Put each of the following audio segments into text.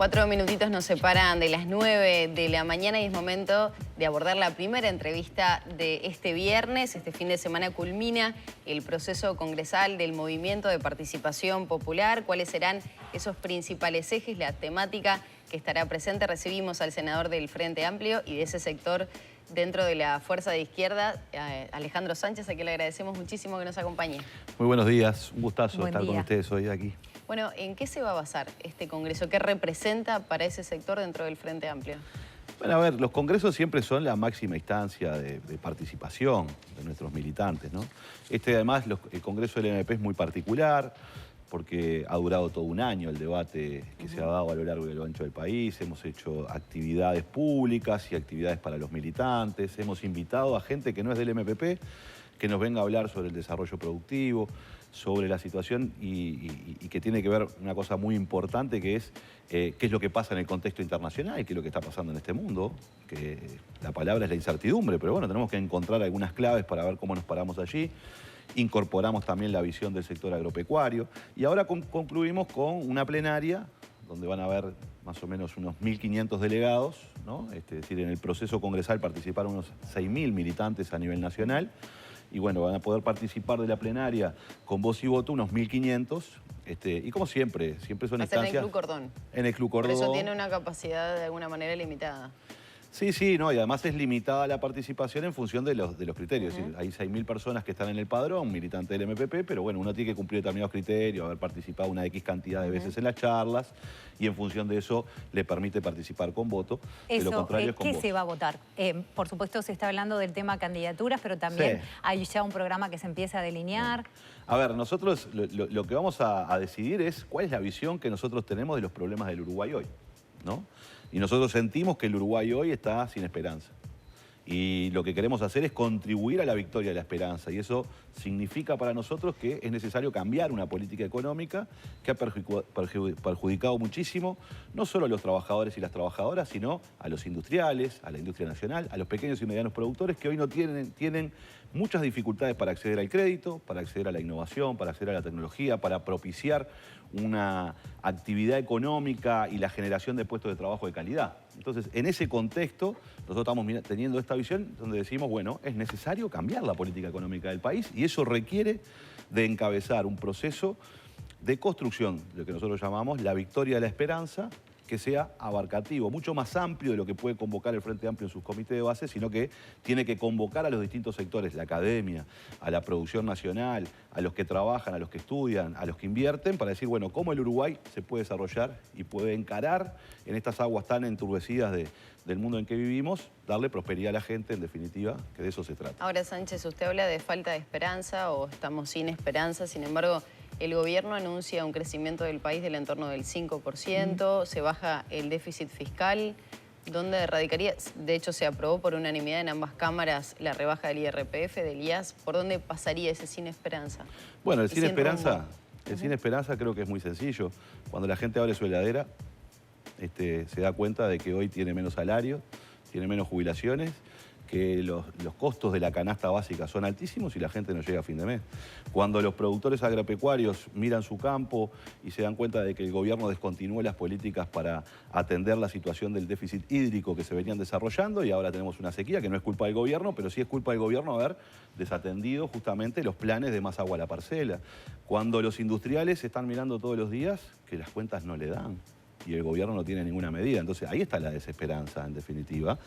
4 minutitos nos separan de las 9 de la mañana y es momento de abordar la primera entrevista de este viernes. Este fin de semana culmina el proceso congresal del Movimiento de Participación Popular. ¿Cuáles serán esos principales ejes, la temática que estará presente? Recibimos al senador del Frente Amplio y de ese sector dentro de la Fuerza de Izquierda, Alejandro Sánchez, a quien le agradecemos muchísimo que nos acompañe. Muy buenos días, un gustazo estar con día. ustedes hoy aquí. Bueno, ¿en qué se va a basar este congreso? ¿Qué representa para ese sector dentro del Frente Amplio? Bueno, a ver, los congresos siempre son la máxima instancia de participación de nuestros militantes, ¿no? Además, el congreso del MP es muy particular porque ha durado todo un año el debate que se ha dado a lo largo y a lo ancho del país. Hemos hecho actividades públicas y actividades para los militantes. Hemos invitado a gente que no es del MPP que nos venga a hablar sobre el desarrollo productivo, sobre la situación y que tiene que ver una cosa muy importante que es qué es lo que pasa en el contexto internacional y qué es lo que está pasando en este mundo, que la palabra es la incertidumbre, pero bueno, tenemos que encontrar algunas claves para ver cómo nos paramos allí. Incorporamos también la visión del sector agropecuario y ahora concluimos con una plenaria donde van a haber más o menos unos 1.500 delegados, ¿no? Es decir, en el proceso congresal participaron unos 6.000 militantes a nivel nacional. Y bueno, van a poder participar de la plenaria con voz y voto unos 1.500. Y como siempre son instancias... en el Club Cordón. En el Club Cordón. Por eso tiene una capacidad de alguna manera limitada. Sí, no, y además es limitada la participación en función de los criterios. Es decir, hay 6.000 personas que están en el padrón, militantes del MPP, pero bueno, uno tiene que cumplir determinados criterios, haber participado una X cantidad de veces en las charlas, y en función de eso le permite participar con voto. Eso, de lo contrario es con ¿qué voz. se va a votar? Por supuesto se está hablando del tema candidaturas, pero también Sí. hay ya un programa que se empieza a delinear. A ver, nosotros lo que vamos a decidir es cuál es la visión que nosotros tenemos de los problemas del Uruguay hoy, ¿no? Y nosotros sentimos que el Uruguay hoy está sin esperanza. Y lo que queremos hacer es contribuir a la victoria de la esperanza. Y eso significa para nosotros que es necesario cambiar una política económica que ha perjudicado muchísimo, no solo a los trabajadores y las trabajadoras, sino a los industriales, a la industria nacional, a los pequeños y medianos productores que hoy no tienen muchas dificultades para acceder al crédito, para acceder a la innovación, para acceder a la tecnología, para propiciar una actividad económica y la generación de puestos de trabajo de calidad. Entonces, en ese contexto, nosotros estamos teniendo esta visión donde decimos, bueno, es necesario cambiar la política económica del país y eso requiere de encabezar un proceso de construcción, lo que nosotros llamamos la victoria de la esperanza, que sea abarcativo, mucho más amplio de lo que puede convocar el Frente Amplio en sus comités de base, sino que tiene que convocar a los distintos sectores, la academia, a la producción nacional, a los que trabajan, a los que estudian, a los que invierten, para decir, bueno, cómo el Uruguay se puede desarrollar y puede encarar en estas aguas tan enturbecidas del mundo en que vivimos, darle prosperidad a la gente, en definitiva, que de eso se trata. Ahora, Sánchez, usted habla de falta de esperanza o estamos sin esperanza, sin embargo, el gobierno anuncia un crecimiento del país del entorno del 5%, se baja el déficit fiscal. ¿Dónde radicaría? De hecho, se aprobó por unanimidad en ambas cámaras la rebaja del IRPF, del IAS. ¿Por dónde pasaría ese sin esperanza? Bueno, el sin esperanza creo que es muy sencillo. Cuando la gente abre su heladera, se da cuenta de que hoy tiene menos salario, tiene menos jubilaciones, que los costos de la canasta básica son altísimos y la gente no llega a fin de mes. Cuando los productores agropecuarios miran su campo y se dan cuenta de que el gobierno descontinuó las políticas para atender la situación del déficit hídrico que se venían desarrollando y ahora tenemos una sequía que no es culpa del gobierno, pero sí es culpa del gobierno haber desatendido justamente los planes de más agua a la parcela. Cuando los industriales están mirando todos los días que las cuentas no le dan y el gobierno no tiene ninguna medida. Entonces ahí está la desesperanza, en definitiva,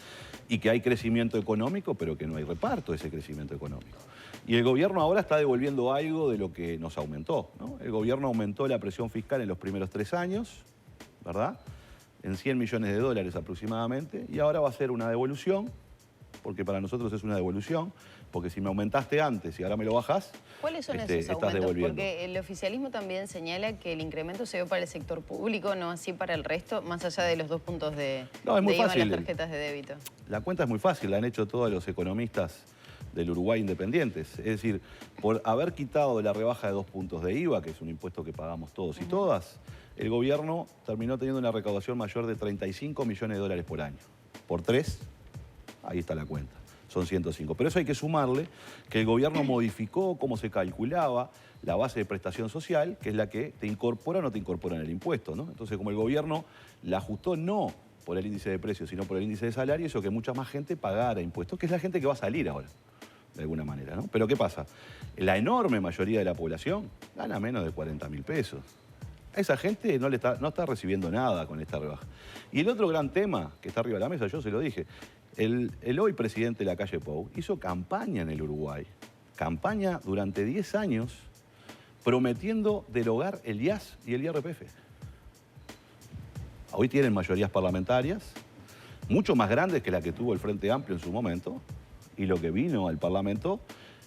y que hay crecimiento económico, pero que no hay reparto de ese crecimiento económico. Y el gobierno ahora está devolviendo algo de lo que nos aumentó, ¿no? El gobierno aumentó la presión fiscal en los primeros 3 años, ¿verdad? En 100 millones de dólares aproximadamente, y ahora va a ser una devolución, porque para nosotros es una devolución, porque si me aumentaste antes y ahora me lo bajás, ¿cuáles son esos estás aumentos? devolviendo. Porque el oficialismo también señala que el incremento se dio para el sector público, no así para el resto, más allá de los 2 puntos de No, es muy IVA en fácil. las tarjetas de débito. La cuenta es muy fácil, la han hecho todos los economistas del Uruguay independientes. Es decir, por haber quitado la rebaja de 2 puntos de IVA, que es un impuesto que pagamos todos y todas, el gobierno terminó teniendo una recaudación mayor de 35 millones de dólares por año. Por 3, ahí está la cuenta. son 105. Pero eso hay que sumarle que el gobierno modificó cómo se calculaba la base de prestación social, que es la que te incorpora o no te incorpora en el impuesto, ¿no? Entonces, como el gobierno la ajustó no por el índice de precios, sino por el índice de salario, hizo que mucha más gente pagara impuestos, que es la gente que va a salir ahora, de alguna manera, ¿no? Pero ¿qué pasa? La enorme mayoría de la población gana menos de 40.000 pesos. A esa gente no está recibiendo nada con esta rebaja. Y el otro gran tema que está arriba de la mesa, yo se lo dije, el hoy presidente de la calle Pou hizo campaña en el Uruguay, campaña durante 10 años, prometiendo derogar el IAS y el IRPF. Hoy tienen mayorías parlamentarias, mucho más grandes que la que tuvo el Frente Amplio en su momento, y lo que vino al Parlamento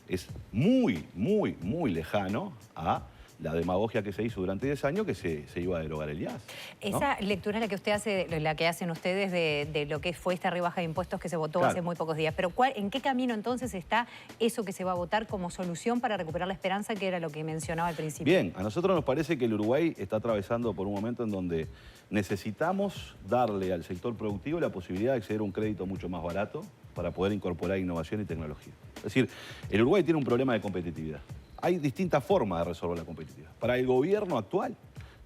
es muy, muy, muy lejano a la demagogia que se hizo durante 10 años que se iba a derogar el IAS, ¿no? Esa lectura es la que usted hace, la que hacen ustedes de lo que fue esta rebaja de impuestos que se votó hace muy pocos días. Pero ¿en qué camino entonces está eso que se va a votar como solución para recuperar la esperanza, que era lo que mencionaba al principio? Bien, a nosotros nos parece que el Uruguay está atravesando por un momento en donde necesitamos darle al sector productivo la posibilidad de acceder a un crédito mucho más barato para poder incorporar innovación y tecnología. Es decir, el Uruguay tiene un problema de competitividad. Hay distintas formas de resolver la competitividad. Para el gobierno actual,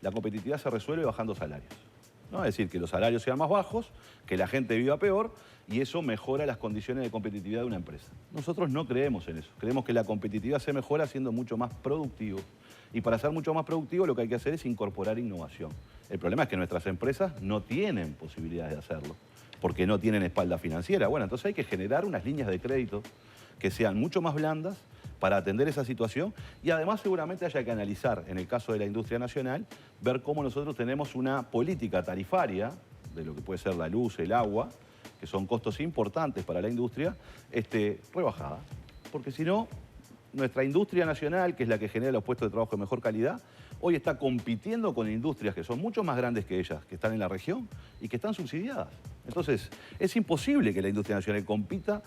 la competitividad se resuelve bajando salarios, ¿no? Es decir, que los salarios sean más bajos, que la gente viva peor y eso mejora las condiciones de competitividad de una empresa. Nosotros no creemos en eso. Creemos que la competitividad se mejora siendo mucho más productivo. Y para ser mucho más productivo lo que hay que hacer es incorporar innovación. El problema es que nuestras empresas no tienen posibilidades de hacerlo, porque no tienen espalda financiera. Bueno, entonces hay que generar unas líneas de crédito que sean mucho más blandas para atender esa situación y además seguramente haya que analizar, en el caso de la industria nacional, ver cómo nosotros tenemos una política tarifaria de lo que puede ser la luz, el agua, que son costos importantes para la industria, rebajada. Porque si no, nuestra industria nacional, que es la que genera los puestos de trabajo de mejor calidad, hoy está compitiendo con industrias que son mucho más grandes que ellas, que están en la región y que están subsidiadas. Entonces, es imposible que la industria nacional compita.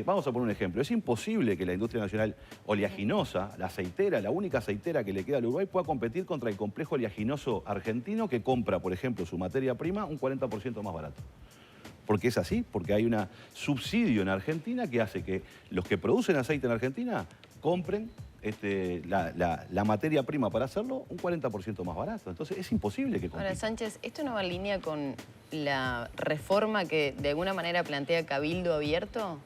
Vamos a poner un ejemplo. Es imposible que la industria nacional oleaginosa, la aceitera, la única aceitera que le queda al Uruguay, pueda competir contra el complejo oleaginoso argentino que compra, por ejemplo, su materia prima un 40% más barato. Porque es así, porque hay un subsidio en Argentina que hace que los que producen aceite en Argentina compren la materia prima para hacerlo un 40% más barato. Entonces es imposible que compita. Ahora, Sánchez, ¿esto no va en línea con la reforma que de alguna manera plantea Cabildo Abierto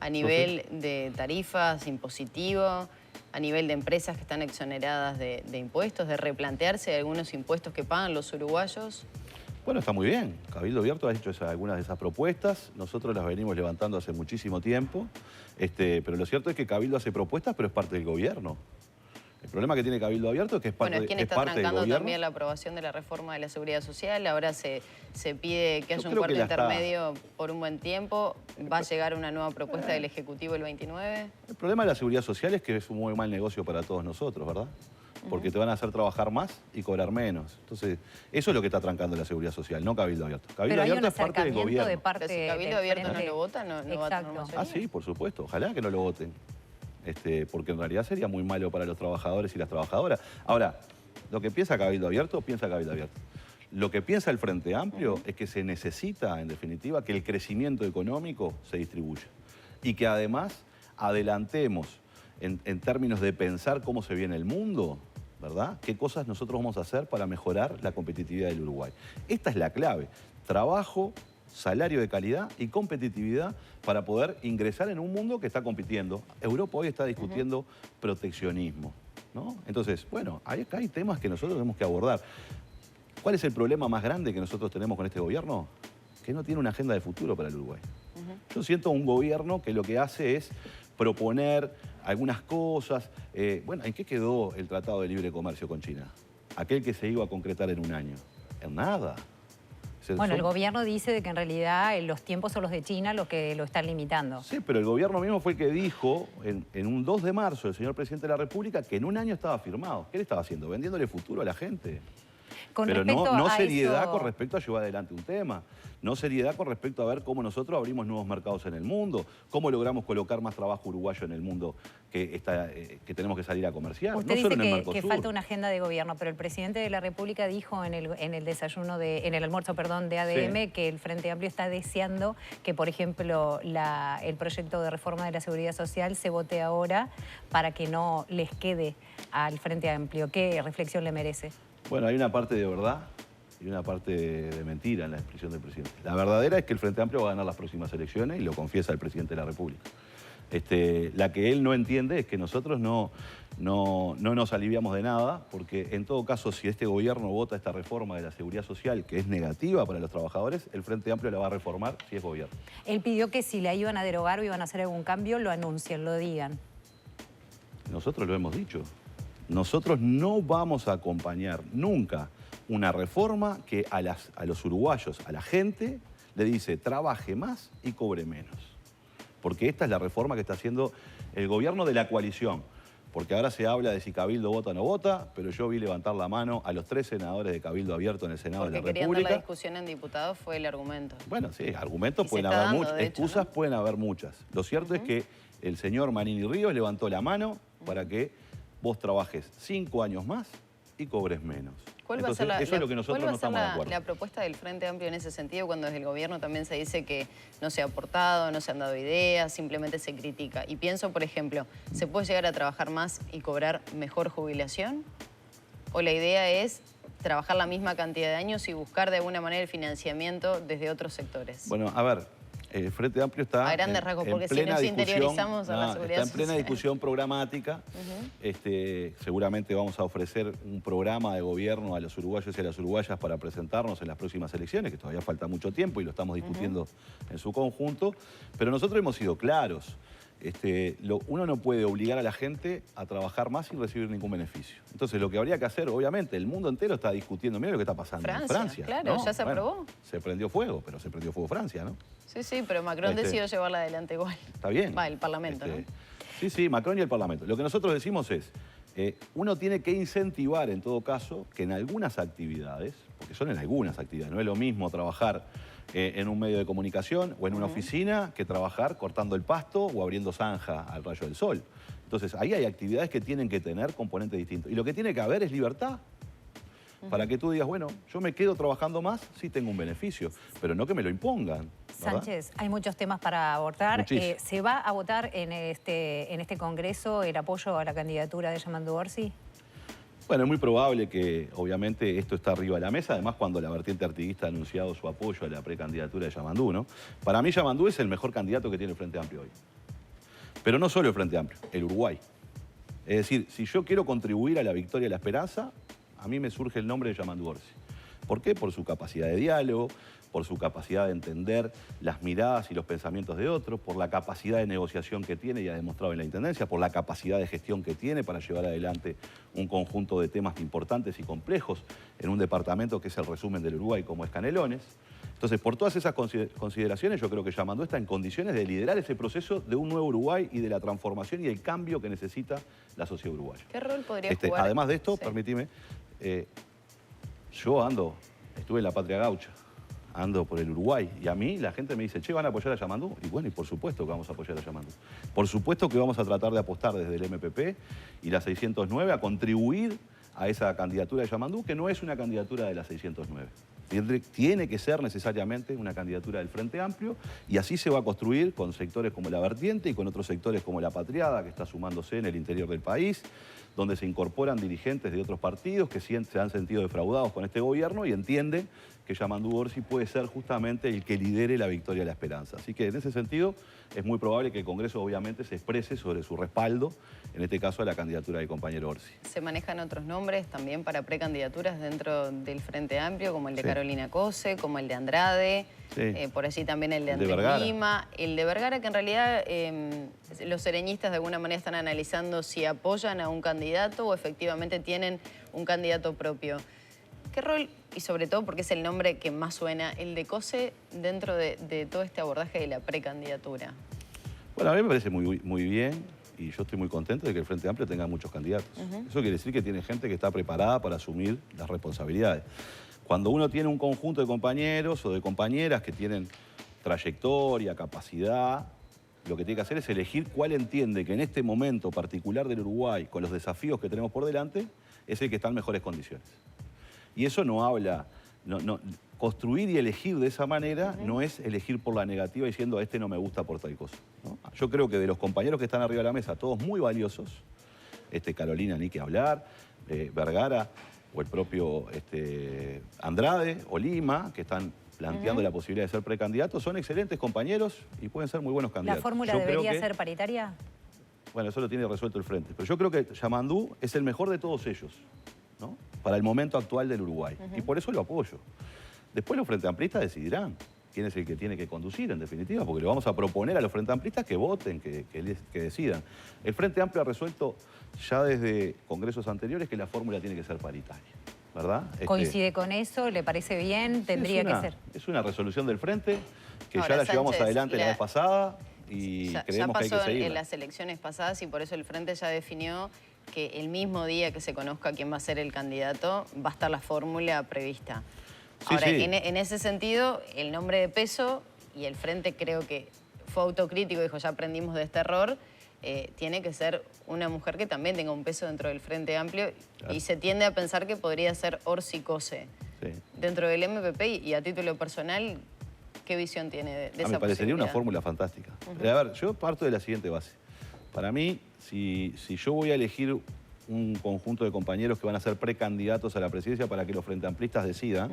a nivel de tarifas, impositivo, a nivel de empresas que están exoneradas de impuestos, de replantearse algunos impuestos que pagan los uruguayos? Bueno, está muy bien. Cabildo Abierto ha hecho algunas de esas propuestas. Nosotros las venimos levantando hace muchísimo tiempo. Pero lo cierto es que Cabildo hace propuestas, pero es parte del gobierno. El problema que tiene Cabildo Abierto es que es parte del gobierno. Bueno, es quien está trancando también la aprobación de la reforma de la Seguridad Social. Ahora se pide que haya un cuarto intermedio por un buen tiempo. ¿Va a llegar una nueva propuesta del Ejecutivo el 29? El problema de la Seguridad Social es que es un muy mal negocio para todos nosotros, ¿verdad? Porque te van a hacer trabajar más y cobrar menos. Entonces, eso es lo que está trancando la Seguridad Social, no Cabildo Abierto. Cabildo Abierto es parte del gobierno. Pero si Cabildo Abierto no lo vota, no va a tener mayoría. Ah, sí, por supuesto. Ojalá que no lo voten. Porque en realidad sería muy malo para los trabajadores y las trabajadoras. Ahora, lo que piensa Cabildo Abierto, piensa Cabildo Abierto. Lo que piensa el Frente Amplio es que se necesita, en definitiva, que el crecimiento económico se distribuya. Y que además adelantemos, en términos de pensar cómo se viene el mundo, ¿verdad? ¿Qué cosas nosotros vamos a hacer para mejorar la competitividad del Uruguay? Esta es la clave. Trabajo, salario de calidad y competitividad para poder ingresar en un mundo que está compitiendo. Europa hoy está discutiendo proteccionismo, ¿no? Entonces, bueno, acá hay temas que nosotros tenemos que abordar. ¿Cuál es el problema más grande que nosotros tenemos con este gobierno? Que no tiene una agenda de futuro para el Uruguay. Yo siento un gobierno que lo que hace es proponer algunas cosas. Bueno, ¿en qué quedó el Tratado de Libre Comercio con China? Aquel que se iba a concretar en un año. En nada. Bueno, el gobierno dice de que en realidad los tiempos son los de China los que lo están limitando. Sí, pero el gobierno mismo fue el que dijo en un 2 de marzo, el señor presidente de la República, que en un año estaba firmado. ¿Qué le estaba haciendo? Vendiéndole futuro a la gente. Pero no seriedad con respecto a llevar adelante un tema. No seriedad con respecto a ver cómo nosotros abrimos nuevos mercados en el mundo, cómo logramos colocar más trabajo uruguayo en el mundo que tenemos que salir a comerciar. Usted no solo dice en el Mercosur. que falta una agenda de gobierno, pero el presidente de la República dijo en el desayuno en el almuerzo, perdón, de ADM, sí, que el Frente Amplio está deseando que, por ejemplo, el proyecto de reforma de la Seguridad Social se vote ahora para que no les quede al Frente Amplio. ¿Qué reflexión le merece? Bueno, hay una parte de verdad y una parte de mentira en la expresión del presidente. La verdadera es que el Frente Amplio va a ganar las próximas elecciones y lo confiesa el presidente de la República. La que él no entiende es que nosotros no nos aliviamos de nada, porque en todo caso, si este gobierno vota esta reforma de la Seguridad Social, que es negativa para los trabajadores, el Frente Amplio la va a reformar si es gobierno. Él pidió que si la iban a derogar o iban a hacer algún cambio, lo anuncien, lo digan. Nosotros lo hemos dicho. Nosotros no vamos a acompañar nunca una reforma que a los uruguayos, a la gente, le dice trabaje más y cobre menos. Porque esta es la reforma que está haciendo el gobierno de la coalición. Porque ahora se habla de si Cabildo vota o no vota, pero yo vi levantar la mano a los 3 senadores de Cabildo Abierto en el Senado de la República. Porque querían dar la discusión en diputados, fue el argumento. Bueno, sí, argumentos pueden haber muchos, excusas pueden haber muchas. Lo cierto es que el señor Manini Ríos levantó la mano para que vos trabajes 5 años más y cobres menos. Entonces, eso es lo que nosotros no estamos de acuerdo. La propuesta del Frente Amplio en ese sentido, cuando desde el gobierno también se dice que no se ha aportado, no se han dado ideas, simplemente se critica? Y pienso, por ejemplo, ¿se puede llegar a trabajar más y cobrar mejor jubilación? ¿O la idea es trabajar la misma cantidad de años y buscar de alguna manera el financiamiento desde otros sectores? Bueno, a ver, el Frente Amplio está a grandes rasgos, porque si nos interiorizamos a la seguridad está en plena discusión programática. Seguramente vamos a ofrecer un programa de gobierno a los uruguayos y a las uruguayas para presentarnos en las próximas elecciones, que todavía falta mucho tiempo y lo estamos discutiendo en su conjunto. Pero nosotros hemos sido claros. Uno no puede obligar a la gente a trabajar más sin recibir ningún beneficio. Entonces, lo que habría que hacer, obviamente, el mundo entero está discutiendo. Mira lo que está pasando en Francia. Claro, ¿no? Ya se aprobó. Se prendió fuego, pero se prendió fuego Francia, ¿no? Sí, pero Macron decidió llevarla adelante igual. Está bien. Va, el Parlamento, ¿no? Sí, Macron y el Parlamento. Lo que nosotros decimos es, uno tiene que incentivar, en todo caso, que en algunas actividades, porque son en algunas actividades, no es lo mismo trabajar en un medio de comunicación o en una oficina que trabajar cortando el pasto o abriendo zanja al rayo del sol. Entonces, ahí hay actividades que tienen que tener componentes distintos. Y lo que tiene que haber es libertad. Para que tú digas, bueno, yo me quedo trabajando más, sí tengo un beneficio, pero no que me lo impongan. ¿verdad? Sánchez, hay muchos temas para abordar. ¿Se va a votar en este Congreso el apoyo a la candidatura de Yamandu Orsi? Bueno, es muy probable que, obviamente, esto está arriba de la mesa, además cuando la vertiente artiguista ha anunciado su apoyo a la precandidatura de Yamandu, ¿no? Para mí Yamandu es el mejor candidato que tiene el Frente Amplio hoy. Pero no solo el Frente Amplio, el Uruguay. Es decir, si yo quiero contribuir a la victoria y la esperanza, a mí me surge el nombre de Yamandu Orsi. ¿Por qué? Por su capacidad de diálogo, por su capacidad de entender las miradas y los pensamientos de otros, por la capacidad de negociación que tiene y ha demostrado en la Intendencia, por la capacidad de gestión que tiene para llevar adelante un conjunto de temas importantes y complejos en un departamento que es el resumen del Uruguay como es Canelones. Entonces, por todas esas consideraciones, yo creo que Yamandu está en condiciones de liderar ese proceso de un nuevo Uruguay y de la transformación y el cambio que necesita la sociedad uruguaya. ¿Qué rol podría jugar? Además de esto, permitime, yo estuve en la Patria Gaucha, ando por el Uruguay, y a mí la gente me dice, che, ¿van a apoyar a Yamandu? Y bueno, y por supuesto que vamos a apoyar a Yamandu. Por supuesto que vamos a tratar de apostar desde el MPP y la 609 a contribuir a esa candidatura de Yamandu, que no es una candidatura de la 609. Tiene que ser necesariamente una candidatura del Frente Amplio y así se va a construir con sectores como la Vertiente y con otros sectores como la Patriada, que está sumándose en el interior del país, donde se incorporan dirigentes de otros partidos que se han sentido defraudados con este gobierno y entienden que Yamandu Orsi puede ser justamente el que lidere la victoria de la esperanza. Así que en ese sentido es muy probable que el Congreso obviamente se exprese sobre su respaldo, en este caso a la candidatura del compañero Orsi. ¿Se manejan otros nombres también para precandidaturas dentro del Frente Amplio, como el de Carolina Cose, como el de Andrade, por allí también el de Andrés Lima, el de Vergara, que en realidad los sereñistas de alguna manera están analizando si apoyan a un candidato o efectivamente tienen un candidato propio? ¿Qué rol, y sobre todo porque es el nombre que más suena, el de Cose dentro de todo este abordaje de la precandidatura? Bueno, a mí me parece muy bien. y yo estoy muy contento de que el Frente Amplio tenga muchos candidatos. Eso quiere decir que tiene gente que está preparada para asumir las responsabilidades. Cuando uno tiene un conjunto de compañeros o de compañeras que tienen trayectoria, capacidad, lo que tiene que hacer es elegir cuál entiende que en este momento particular del Uruguay, con los desafíos que tenemos por delante, es el que está en mejores condiciones. Y eso no habla... construir y elegir de esa manera no es elegir por la negativa diciendo a este no me gusta por tal cosa, ¿no? Yo creo que de los compañeros que están arriba de la mesa, todos muy valiosos, Carolina ni que hablar, Vergara o el propio Andrade o Lima, que están planteando la posibilidad de ser precandidatos, son excelentes compañeros y pueden ser muy buenos candidatos. ¿La fórmula debería ser paritaria? Bueno, eso lo tiene resuelto el Frente. Pero yo creo que Yamandú es el mejor de todos ellos, ¿no? Para el momento actual del Uruguay. Y por eso lo apoyo. Después los Frente Amplistas decidirán quién es el que tiene que conducir, en definitiva, porque le vamos a proponer a los Frente Amplistas que voten, que decidan. El Frente Amplio ha resuelto ya desde congresos anteriores que la fórmula tiene que ser paritaria, ¿verdad? ¿Coincide con eso? ¿Le parece bien? ¿Tendría que ser? Es una resolución del Frente que Ahora, ya la Sánchez, llevamos adelante la vez pasada y creemos que hay que seguirla. Ya pasó en las elecciones pasadas y por eso el Frente ya definió que el mismo día que se conozca quién va a ser el candidato va a estar la fórmula prevista. Sí, Ahora, sí. en ese sentido, el nombre de peso, y el Frente creo que fue autocrítico, dijo, ya aprendimos de este error, tiene que ser una mujer que también tenga un peso dentro del Frente Amplio, claro. Y se tiende a pensar que podría ser Orsi Cose. Sí. Dentro del MPP y a título personal, ¿qué visión tiene de esa Me parecería una posibilidad? fórmula fantástica. Pero, a ver, yo parto de la siguiente base. Para mí, si yo voy a elegir un conjunto de compañeros que van a ser precandidatos a la presidencia para que los Frente Amplistas decidan,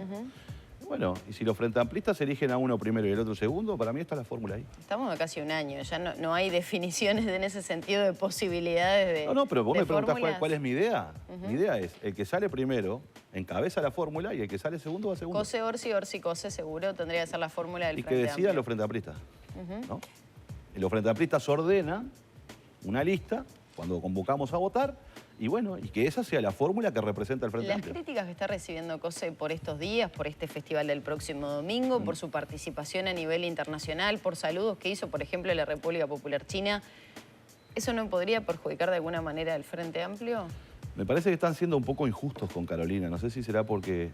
bueno, y si los Frente Amplistas eligen a uno primero y el otro segundo, para mí está la fórmula ahí. Estamos a casi un año, ya no hay definiciones en ese sentido de posibilidades de No, pero vos me preguntás fórmulas. cuál es mi idea. Mi idea es, el que sale primero encabeza la fórmula y el que sale segundo va segundo. Cose, Orsi, Orsi, Cose, seguro tendría que ser la fórmula del y Frente que decidan Amplio. los Frente Amplistas, ¿no? Y los Frente Amplistas ordenan una lista cuando convocamos a votar y bueno, y que esa sea la fórmula que representa el Frente Las Amplio. críticas que está recibiendo Cose por estos días, por este festival del próximo domingo, por su participación a nivel internacional, por saludos que hizo, por ejemplo, la República Popular China, ¿eso no podría perjudicar de alguna manera al Frente Amplio? Me parece que están siendo un poco injustos con Carolina. No sé si será porque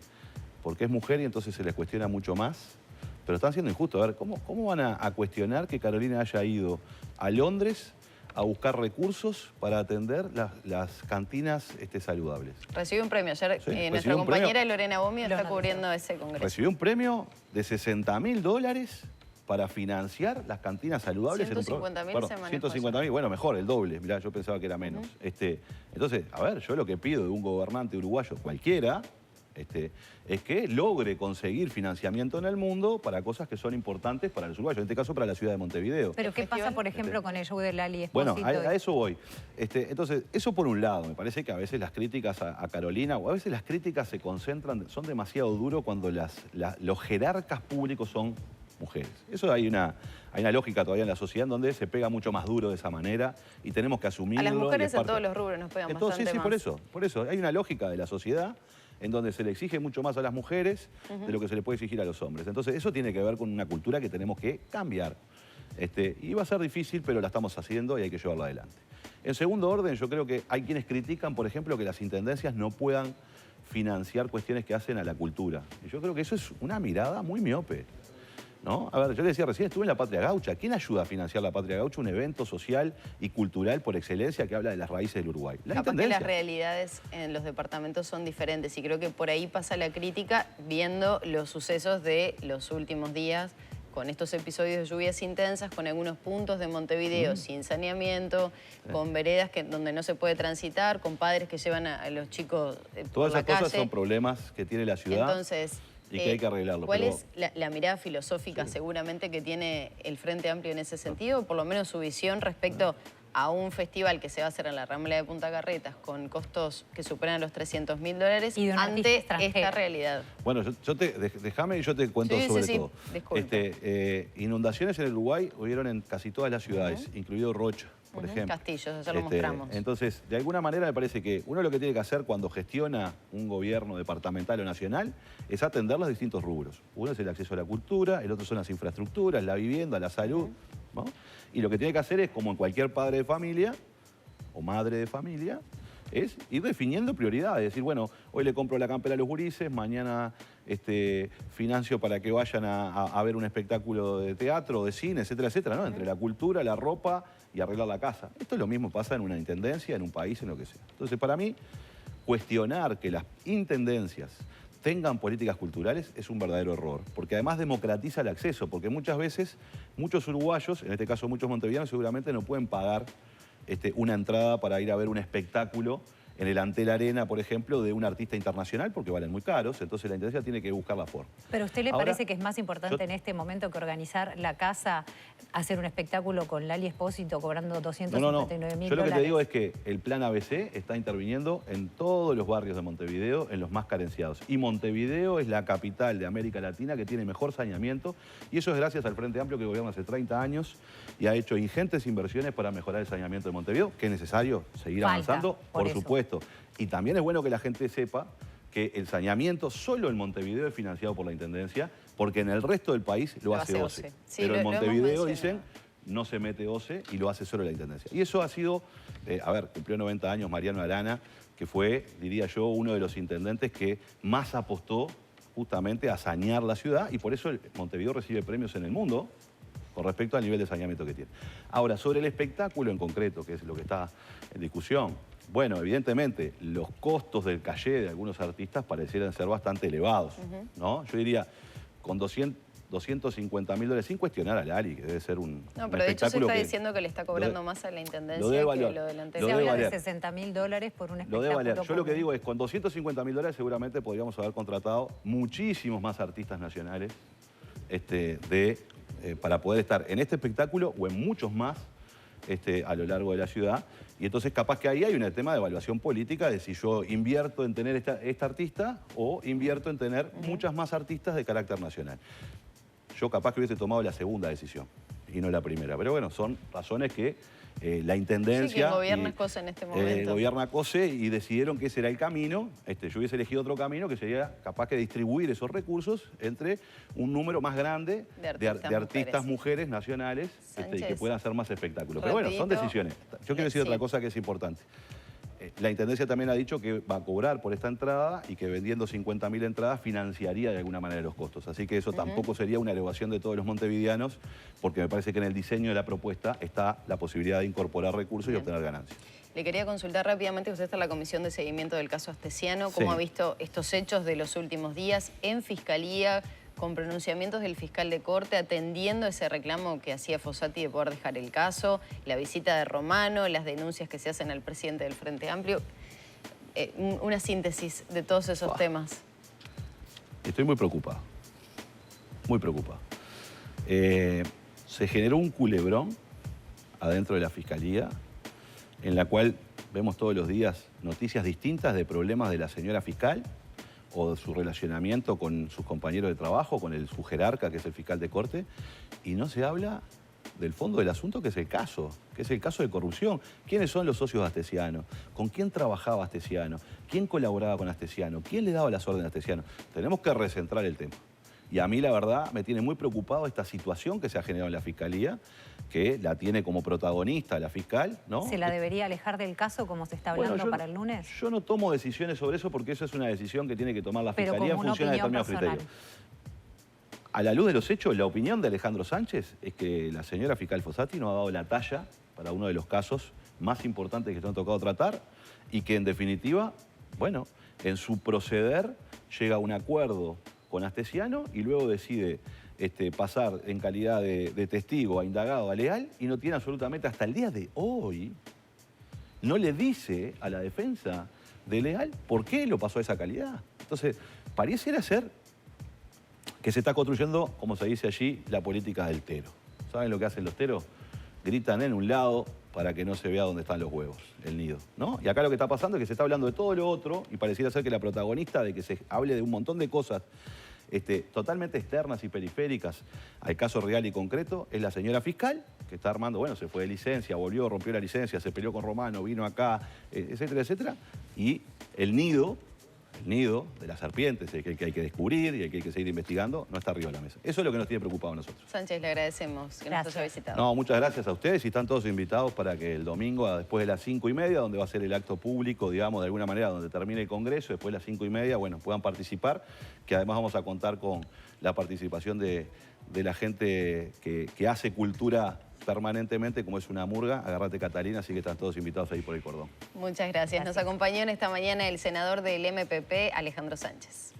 es mujer y entonces se les cuestiona mucho más. Pero están siendo injustos. A ver, ¿cómo van a cuestionar que Carolina haya ido a Londres a buscar recursos para atender las cantinas saludables? Recibió un premio. Ayer Sí, nuestra compañera Lorena Bomio está cubriendo ese congreso. Recibió un premio de $60.000 para financiar las cantinas saludables. 150.000 se manejó 150.000, bueno, mejor, el doble. Mirá, yo pensaba que era menos. Entonces, a ver, yo lo que pido de un gobernante uruguayo cualquiera es que logre conseguir financiamiento en el mundo para cosas que son importantes para los uruguayos, en este caso para la ciudad de Montevideo. ¿Pero qué pasa, por ejemplo, con el show de Lali Bueno, Espósito? a eso voy. Entonces, eso por un lado, me parece que a veces las críticas a Carolina, o a veces las críticas se concentran, son demasiado duros cuando los jerarcas públicos son mujeres. Eso hay una lógica todavía en la sociedad en donde se pega mucho más duro de esa manera y tenemos que asumirlo. A las mujeres en todos los rubros nos pegan bastante sí, más. por eso. Hay una lógica de la sociedad en donde se le exige mucho más a las mujeres de lo que se le puede exigir a los hombres. Entonces, eso tiene que ver con una cultura que tenemos que cambiar. Y va a ser difícil, pero la estamos haciendo y hay que llevarla adelante. En segundo orden, yo creo que hay quienes critican, por ejemplo, que las intendencias no puedan financiar cuestiones que hacen a la cultura. Y yo creo que eso es una mirada muy miope, ¿no? A ver, yo le decía recién, estuve en la Patria Gaucha. ¿Quién ayuda a financiar la Patria Gaucha? Un evento social y cultural por excelencia que habla de las raíces del Uruguay. La Capaz que intendencia. las realidades en los departamentos son diferentes y creo que por ahí pasa la crítica viendo los sucesos de los últimos días con estos episodios de lluvias intensas, con algunos puntos de Montevideo sin saneamiento, con veredas donde no se puede transitar, con padres que llevan a los chicos por Todas la esas cosas calle. son problemas que tiene la ciudad. Entonces, y que hay que arreglarlo. ¿Cuál pero... es la mirada filosófica seguramente que tiene el Frente Amplio en ese sentido? Por lo menos su visión respecto a un festival que se va a hacer en la Rambla de Punta Carretas con costos que superan los $300.000 Y de un artista ante extranjero. esta realidad. Bueno, déjame y yo te cuento Sí, sobre sí, todo. disculpe. Inundaciones en el Uruguay hubieron en casi todas las ciudades, incluido Rocha, por ejemplo. Castillos, ya lo mostramos. Entonces, de alguna manera me parece que uno lo que tiene que hacer cuando gestiona un gobierno departamental o nacional es atender los distintos rubros. Uno es el acceso a la cultura, el otro son las infraestructuras, la vivienda, la salud, ¿no? Y lo que tiene que hacer es, como en cualquier padre de familia, o madre de familia es ir definiendo prioridades. Decir, bueno, hoy le compro la campera a los gurises, mañana financio para que vayan a ver un espectáculo de teatro, de cine, etcétera, etcétera, ¿no? Entre la cultura, la ropa y arreglar la casa. Esto es lo mismo pasa en una intendencia, en un país, en lo que sea. Entonces, para mí, cuestionar que las intendencias tengan políticas culturales es un verdadero error, porque además democratiza el acceso, porque muchas veces muchos uruguayos, en este caso muchos montevideanos, seguramente no pueden pagar una entrada para ir a ver un espectáculo en el Antel Arena, por ejemplo, de un artista internacional, porque valen muy caros, entonces la intendencia tiene que buscar la forma. ¿Pero a usted le Ahora, parece que es más importante en este momento que organizar la casa, hacer un espectáculo con Lali Espósito cobrando 259.000 Yo dólares? lo que te digo es que el plan ABC está interviniendo en todos los barrios de Montevideo, en los más carenciados. Y Montevideo es la capital de América Latina que tiene mejor saneamiento, y eso es gracias al Frente Amplio que gobierna hace 30 años y ha hecho ingentes inversiones para mejorar el saneamiento de Montevideo, que es necesario seguir avanzando, por supuesto. Y también es bueno que la gente sepa que el saneamiento solo en Montevideo es financiado por la Intendencia, porque en el resto del país lo hace OCE. Sí, pero en Montevideo dicen, no se mete OCE y lo hace solo la Intendencia. Y eso ha sido, cumplió 90 años Mariano Arana, que fue, diría yo, uno de los intendentes que más apostó justamente a sanear la ciudad, y por eso Montevideo recibe premios en el mundo con respecto al nivel de saneamiento que tiene. Ahora, sobre el espectáculo en concreto, que es lo que está en discusión, bueno, evidentemente, los costos del caché de algunos artistas parecieran ser bastante elevados, ¿no? Yo diría, con 250.000 dólares, sin cuestionar a Lali, que debe ser un No, pero de hecho se está diciendo que le está cobrando más a la Intendencia que lo del anterior. Se habla de 60.000 dólares por un espectáculo. Lo debe valer. Yo lo que digo es, con 250.000 dólares seguramente podríamos haber contratado muchísimos más artistas nacionales para poder estar en este espectáculo o en muchos más a lo largo de la ciudad. Y entonces capaz que ahí hay un tema de evaluación política de si yo invierto en tener esta artista o invierto en tener muchas más artistas de carácter nacional. Yo capaz que hubiese tomado la segunda decisión y no la primera. Pero bueno, son razones que la Intendencia... Sí, que gobierna COSE en este momento. Gobierna COSE y decidieron que ese era el camino. Yo hubiese elegido otro camino que sería capaz que distribuir esos recursos entre un número más grande de artistas mujeres nacionales que puedan hacer más espectáculos. Pero bueno, son decisiones. Yo quiero decir otra cosa que es importante. La Intendencia también ha dicho que va a cobrar por esta entrada y que vendiendo 50.000 entradas financiaría de alguna manera los costos. Así que eso tampoco sería una elevación de todos los montevideanos, porque me parece que en el diseño de la propuesta está la posibilidad de incorporar recursos y obtener ganancias. Le quería consultar rápidamente, usted está en la Comisión de Seguimiento del caso Astesiano. ¿Cómo ha visto estos hechos de los últimos días en Fiscalía, con pronunciamientos del fiscal de corte, atendiendo ese reclamo que hacía Fossati de poder dejar el caso, la visita de Romano, las denuncias que se hacen al presidente del Frente Amplio? Una síntesis de todos esos temas. Estoy muy preocupado, muy preocupado. Se generó un culebrón adentro de la Fiscalía, en la cual vemos todos los días noticias distintas de problemas de la señora fiscal, o de su relacionamiento con sus compañeros de trabajo, con su jerarca, que es el fiscal de corte, y no se habla del fondo del asunto, que es el caso de corrupción. ¿Quiénes son los socios de Astesiano? ¿Con quién trabajaba Astesiano? ¿Quién colaboraba con Astesiano? ¿Quién le daba las órdenes a Astesiano? Tenemos que recentrar el tema. Y a mí, la verdad, me tiene muy preocupado esta situación que se ha generado en la Fiscalía, que la tiene como protagonista la fiscal, ¿no? ¿Se la debería alejar del caso como se está hablando para el lunes? Yo no tomo decisiones sobre eso porque eso es una decisión que tiene que tomar la Fiscalía en función de determinados criterios. A la luz de los hechos, la opinión de Alejandro Sánchez es que la señora fiscal Fossati no ha dado la talla para uno de los casos más importantes que se han tocado tratar y que, en definitiva, bueno, en su proceder llega a un acuerdo con Astesiano y luego decide pasar en calidad de testigo a indagado, a leal, y no tiene absolutamente, hasta el día de hoy, no le dice a la defensa de leal por qué lo pasó a esa calidad. Entonces, pareciera ser que se está construyendo, como se dice allí, la política del tero. ¿Saben lo que hacen los teros? Gritan en un lado para que no se vea dónde están los huevos, el nido, ¿no? Y acá lo que está pasando es que se está hablando de todo lo otro y pareciera ser que la protagonista de que se hable de un montón de cosas totalmente externas y periféricas al caso real y concreto es la señora fiscal, que está armando, bueno, se fue de licencia, volvió, rompió la licencia, se peleó con Romano, vino acá, etcétera, etcétera. Y el nido el nido de las serpientes, el que hay que descubrir y el que hay que seguir investigando, no está arriba de la mesa. Eso es lo que nos tiene preocupado a nosotros. Sánchez, le agradecemos que nos haya visitado. No, muchas gracias a ustedes y están todos invitados para que el domingo, después de las 5:30, donde va a ser el acto público, digamos, de alguna manera, donde termine el Congreso, después de las 5:30, bueno, puedan participar, que además vamos a contar con la participación de la gente que hace cultura permanentemente, como es una murga. Agárrate, Catalina, así que están todos invitados ahí por el cordón. Muchas gracias. Nos acompañó en esta mañana el senador del MPP, Alejandro Sánchez.